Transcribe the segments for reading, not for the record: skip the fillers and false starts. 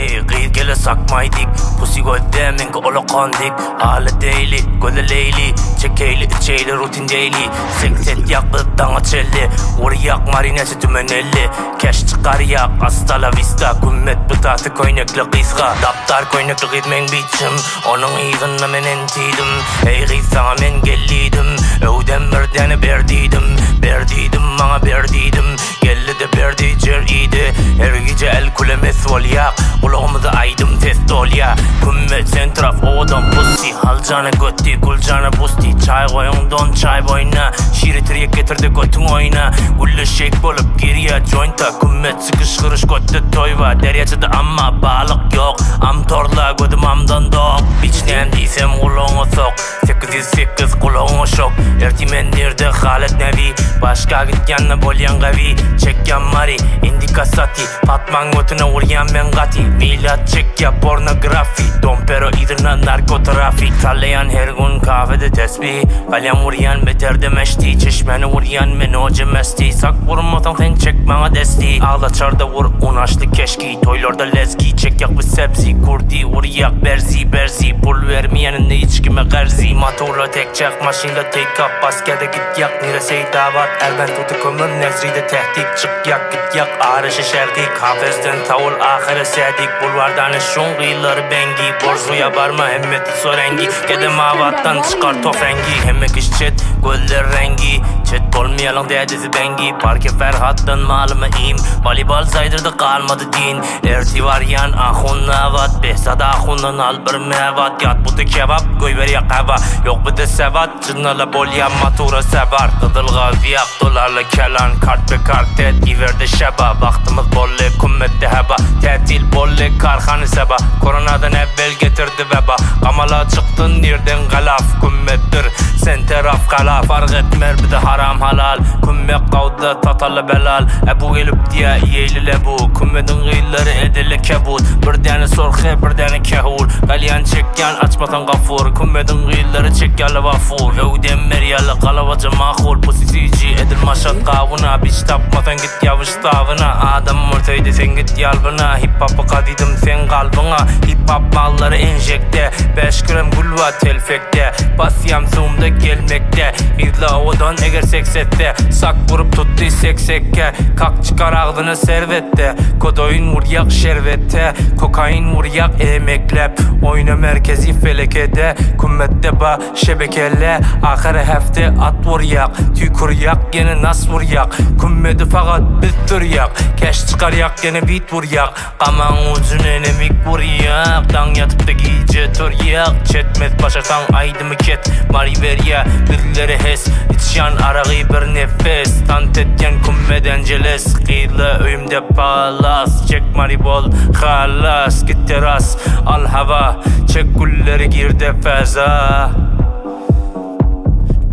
Qıyıp gele sakmaydik. Pusi gözde menki olokandik. Hala deyli, göle leyli. Çekeyli, içeyli, rutin deyli. Sekset yaklı, dana çelli. Uriyak marinesi tümenelli. Keş çıkar yak, hasta la vista. Kümmet bıtatı koynekli kıysa. Daptar koynekli gitmen biçim. Onun iyğinna men entiydim. Ey kıysa men gelliydim. Öwden birdeni berdiydim. Berdiydim, bana berdiydim. Gelli de berdi cer iydi. Her gece el kulemez ol yak. Kulağımıza aydım test ol ya. Kümmet sen taraf oğdan pussy. Halcanı götti, kulcanı busti. Çay koyun don çay boyuna. Şiri triyek getirdi götün oyna. Güllü shake bolup giriye jointa. Kümmet sıkış kırış göttü toyva. Deryacıda ama balık yok. Amtorla gödüm amdan dok. Biçnen diysem kulağına sok. 808 kulağına şok. Ertimen nerede Halet Nevi. Başka gitkenle bolyan gavi. Çekyan mari, indikasati. Patman götüne uryan ben gati. Milat çek ya pornografi. Dompero idrina narkotrafik. Sallayan her gün kahvede tesbih. Kalyan uryan beterde meşti. Çeşmeni uryan men oce mesti. Sak vurmatan sen çek bana desti. Ağla çarda vur unaşlı keşki. Toylarda lezgi çek yak bir sebzi. Kurdi uryak berzi berzi. Pul vermeyeninde içkime garzi. Motorla tek çek maşinla take up. Askerde git yak nirese davat. Elben tutu kömür nezride tehdit. Çık yak git yak ağrışı şerdik. Hafezden tavul ahire sedik. Bulvardan şun gıyları bengi. Borzuya barma hemmeti sorengi. Gedem avattan çıkar tofengi. Hemmek iş çet göller rengi. Çet bolmayalım dedizi bengi. Parke Ferhat'tan malımı im. Volleyball saydırdı kalmadı din. Erti var yan ahun avat. Behzada ahundan al bir mevat. Yat budu kebap göy yak hava. Yok bu da sevat. Cınnala bol ya matura sevar. Kıdılga viyak dolarla kelan. Kart be kart et iverde şeba. Vaktimiz bolle kümmette heba. Tetil bolle karhanı seba. Koronadan evvel getirdi veba. Kamala çıktın nereden galaf. Kümmettir sen teraf kalaf. Fark etmer bir de haram halal. Kümmet kavda tatarlı belal. Ebu gelip diye iyeyli lebu. Kümmetin gıyılları edili kebut. Bir dene sorhe bir dene kehul. Galyan çekyan açmatan gafur. Kümmetin gıyılları çekyalı vafur. Öwden meryalı kalavacı mahul. Pusisici edil maşat kavuna. Biç tapmatan git yavuş tavına. Adam mırtaydı sen git yalbına. Hip hop'u kadıydım sen kalbına. Hip hop malları enjekte. 5 gram gulva telfekte. Basyam zoom'da gelmekte. İdla odan eğer seksette. Sak vurup tuttu seksekke. Kalk çıkar ağzını servette. Kodoin vuryak şervette. Kokain vuryak emeklep. Oyna merkezi felekede. Kümmette ba şebekelle. Ahire hefte at vuryak. Tükür yak gene nas vuryak. Kümmedi fakat bittir yak. Keş çıkar yak gene bit vuryak. Kaman ucun enemik vuryak. Dan yatıp da giyice tur yak. Çetmez başarsan aydımı ket. Mari ver ya birileri hes. İçyan arağı bir nefes. Tant etken kümmeden celes. Kıyla öyümde palas. Çek mari bol halas. Git teras al hava. Çek gülleri girde feza.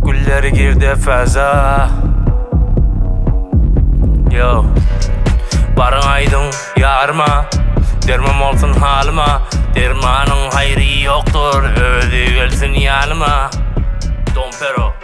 Gülleri girde feza. Yo barın aydın yarma. Dermem olsun halıma. Dermanın hayrı yoktur. Öldü gelsin yanıma. Dompero.